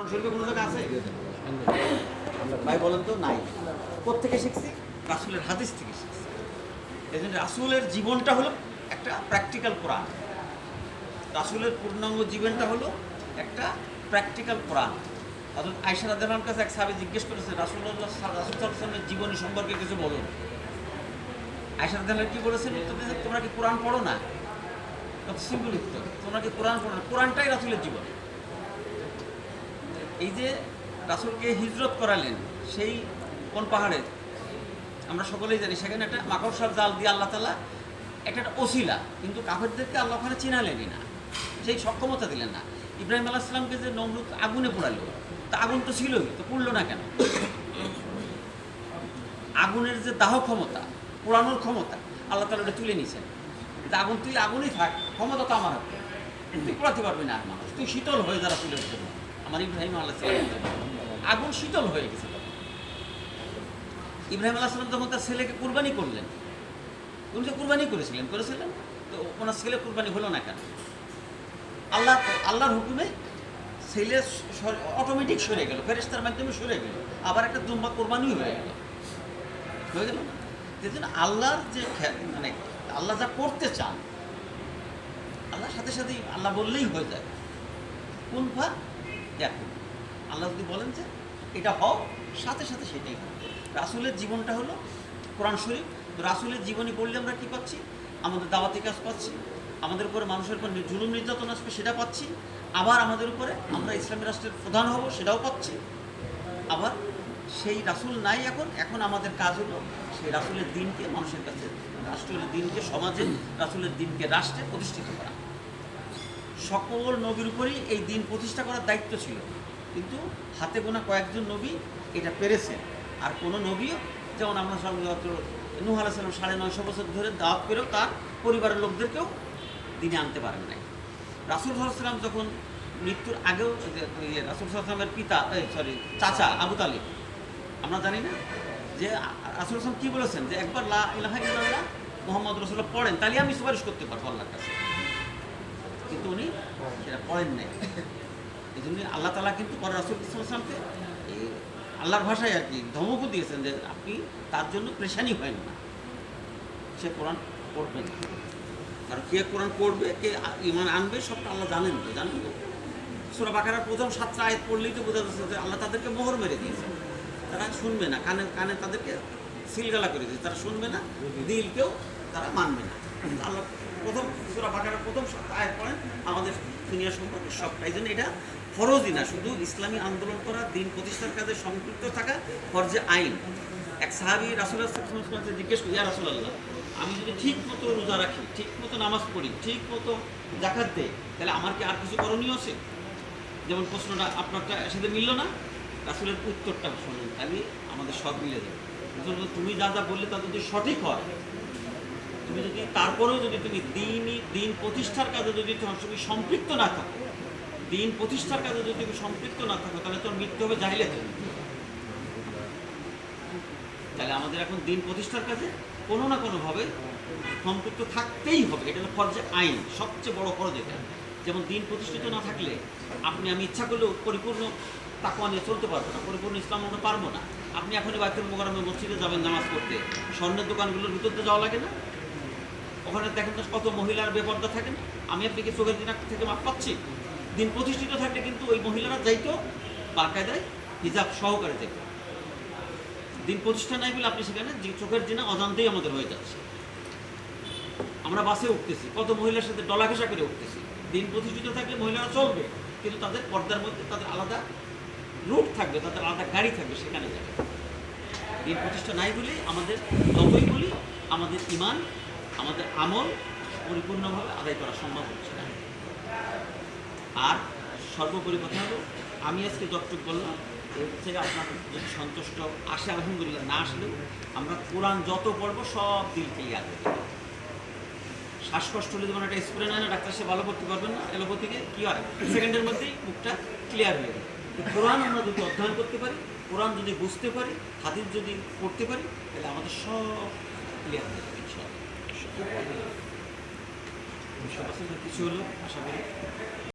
শরীফে কোনো জায়গা আছে ভাই বলেন তো? নাই। কোত্থেকে শিখছি? রাসূলের হাদিস থেকে শিখছি। এই জন্য রাসূলের জীবনটা হলো একটা প্র্যাকটিক্যাল কোরআন। রাসূলের পূর্ণাঙ্গ জীবনটা হলো একটা প্র্যাকটিক্যাল কোরআন। হযরত আয়েশা রাদিয়াল্লাহু আনহার কাছে এক সাহাবী জিজ্ঞেস করেছেন, রাসূল সাল্লাল্লাহু আলাইহি ওয়াসাল্লামের জীবনী সম্পর্কে কিছু বলুন। আয়েশা রাদিয়াল্লাহু কি বলেছেন? উত্তর দিয়েছেন, তোমরা কি কোরআন পড়ো না? কত সিম্পল উত্তর, তোমরা কি কোরআন পড়ো না? কোরআনটাই রাসূলের জীবন। এই যে রাসূলকে হিজরত করালেন সেই কোন পাহাড়ে আমরা সকলেই জানি, সেখানে একটা মাকড়সার জাল দিয়ে আল্লাহ তাআলা একটা ওসিলা, কিন্তু কাফেরদেরকে আল্লাহ ওখানে চিনালেনই না, সেই সক্ষমতা দিলেন না। ইব্রাহিম আলাইহিস সালামকে যে নমরুদ আগুনে পোড়ালো, তা আগুন তো ছিলই, তো পুড়লো না কেন? আগুনের যে দাহ ক্ষমতা, পোড়ানোর ক্ষমতা আল্লাহ তাআলা ওটা তুলে নিয়েছেন। আগুন তুই আগুনই থাক, ক্ষমতা তো আমার হাতে, তুই পোড়াতে পারবি না আর মানুষ, তুই শীতল হয়ে যারা ফুলের জন্য। আমার ইব্রাহিম আলাইহিস সালাম আগুন শীতল হয়ে গেছে। ইব্রাহিম আলাইহিস সালাম যখন তার ছেলেকে কুরবানি করলেন, উনি যে কুরবানি করেছিলেন তো ওনার ছেলে কুরবানি হলো না কেন? আল্লাহর হুকুমে ছেলে অটোমেটিক সরে গেল, ফেরেশতার মাধ্যমে সরে গেল, আবার একটা দুম্বা কোরবানিও হয়ে গেল না? এই জন্য আল্লাহর যে মানে আল্লাহ যা করতে চান, আল্লাহর সাথে সাথেই আল্লাহ বললেই হয়ে যায়। কোন ফা দেখুন, আল্লাহ যদি বলেন যে এটা হও, সাথে সাথে সেটাই হবে। রাসূলের জীবনটা হলো কোরআন শরীফ। তো রাসূলের জীবনী পড়লে আমরা কী পাচ্ছি? আমাদের দাওয়াতি কাজ পাচ্ছি, আমাদের উপরে মানুষের উপর জুলুম নির্যাতন আসবে সেটা পাচ্ছি, আবার আমাদের উপরে আমরা ইসলামী রাষ্ট্রের প্রধান হব সেটাও পাচ্ছি। আবার সেই রাসূল নাই, এখন আমাদের কাজ হলো সেই রাসূলের দিনকে মানুষের কাছে, রাসূলের দিনকে সমাজে, রাসূলের দিনকে রাষ্ট্রে প্রতিষ্ঠিত করা। সকল নবীর উপরেই এই দিন প্রতিষ্ঠা করার দায়িত্ব ছিল, কিন্তু হাতে গোনা কয়েকজন নবী এটা পেরেছেন। আর কোনো নবীও, যেমন আমরা নূহ আলাইহিস সালাম 950 বছর ধরে দাওয়াত করেও তার পরিবারের লোকদেরকেও দিনে আনতে পারেন নাই। রাসূল সাল্লাল্লাহু আলাইহি ওয়াসাল্লাম যখন মৃত্যুর আগেও, রাসূল সাল্লাল্লাহু আলাইহি ওয়াসাল্লামের পিতা চাচা আবু তালিব, আমরা জানি না যে রাসূল সাল্লাল্লাহু আলাইহি ওয়াসাল্লাম কী বলেছেন, যে একবার লা ইলাহা ইল্লাল্লাহ মুহাম্মদ রাসূলুল্লাহ পড়েন, তাহলে আমি সুপারিশ করতে পারবো আল্লাহর কাছে, কিন্তু উনি সেটা পড়েন নাই। এই জন্য আল্লাহ তাআলা কিন্তু পরে রাসূল সাল্লাল্লাহু আলাইহি ওয়াসাল্লামকে এই আল্লাহর ভাষায় আর কি ধমকও দিয়েছেন যে আপনি তার জন্য পেরেশানি হয় না, সে কোরআন পড়বে না। কারণ কে কোরআন পড়বে, কে ঈমান আনবে, সবটা আল্লাহ জানেন তো। সূরা বাকারার প্রথম 7টা আয়াত পড়লেই তো বোঝা যাচ্ছে যে আল্লাহ তাদেরকে মোহর মেরে দিয়েছে, তারা শুনবে না, কানে তাদেরকে সিলগালা করে দিয়েছে, তারা শুনবে না, দিলকেও তারা মানবে না। আল্লাহ প্রথম সূরা বাকারার প্রথম 7টা আয়াত পড়েন আমাদের দুনিয়া সম্পর্কে সবটা। এই জন্য এটা ফরজই না, শুধু ইসলামী আন্দোলন করা, দিন প্রতিষ্ঠার কাজে সম্পৃক্ত থাকা ফরজে আইন। এক সাহাবী রাসূলুল্লাহ সাল্লাল্লাহু আলাইহি ওয়াসাল্লামকে জিজ্ঞেস করি, ইয়া রাসূলুল্লাহ, আমি যদি ঠিক মতো রোজা রাখি, ঠিক মতো নামাজ পড়ি, ঠিক মতো যাকাত দেই, তাহলে আমার কি আর কিছু করণীয় আছে? যেমন প্রশ্নটা আপনারটা সাথে মিলল না, রাসূলের উত্তরটা শুনুন, তাহলে আমাদের সব মিলে যাবে। তুমি যা যা বললে তা যদি সঠিক হয়, তুমি যদি তারপরেও যদি তুমি দিন প্রতিষ্ঠার কাজে যদি তুমি সম্পৃক্ত না থাকো, দিন প্রতিষ্ঠার কাজে যদি তুমি সম্পৃক্ত না থাকো, তাহলে তোর মৃত্যু হবে জাহিলিয়াতে। তাহলে আমাদের এখন দিন প্রতিষ্ঠার কাজে কোনো না কোনোভাবে সম্পৃক্ত থাকতেই হবে। এটা হলো ফরজে আইন, সবচেয়ে বড় ফরজ এটা। যেমন দিন প্রতিষ্ঠিত না থাকলে আমি ইচ্ছা করলেও পরিপূর্ণ তাকওয়া নিয়ে চলতে পারবো না, পরিপূর্ণ ইসলাম আমরা পারবো না। আপনি এখনই বাইতুল মুকাররমে মসজিদে যাবেন নামাজ পড়তে, স্বর্ণের দোকানগুলোর ভিতর তো যাওয়া লাগে না? ওখানে দেখেন তো কত মহিলার বেপর্দা থাকেন, আমি আপনাকে চোখের জিনা থেকে মাপ পাচ্ছি। দিন প্রতিষ্ঠিত থাকলে কিন্তু ওই মহিলারা যাইতো বাকায়দায় হিজাব সহকারে যেত। দিন প্রতিষ্ঠা নাই বলে আপনি সেখানে চোখের জিনা অজান্তেই আমাদের হয়ে যাচ্ছে। আমরা বাসে উঠতেছি, কত মহিলার সাথে ডলা ঘেঁষা করে উঠতেছি। দিন প্রতিষ্ঠিত থাকলে মহিলারা চলবে, কিন্তু তাদের পর্দার মধ্যে তাদের আলাদা রুট থাকবে, তাদের আলাদা গাড়ি থাকবে, সেখানে যাবে। দিন প্রতিষ্ঠা নাই বলে আমাদের যতই বলি আমাদের ঈমান, আমাদের আমল পরিপূর্ণভাবে আদায় করা সম্ভব হচ্ছে না। আর সর্বোপরি কথা হলো, আমি আজকে যতটুকু বললাম এর থেকে আপনার যদি সন্তুষ্ট আসে আলহামদুলিল্লাহ, না আসলেও আমরা কোরআন যত পড়বো সব দিল ক্লিয়ার হবে। শ্বাসকষ্ট হলে যেমন একটা স্প্রে নেয় না, ডাক্তার সে ভালো করতে পারবেন না, এলোপ্যাথিকে কী হয়, সেকেন্ডের মধ্যেই মুখটা ক্লিয়ার হয়ে যায়। কোরআন আমরা যদি অধ্যয়ন করতে পারি, কোরআন যদি বুঝতে পারি, হাদিস যদি পড়তে পারি, তাহলে আমাদের সব ক্লিয়ার হয়ে যাবে ইনশাআল্লাহ। কিছু হলো আশা করি।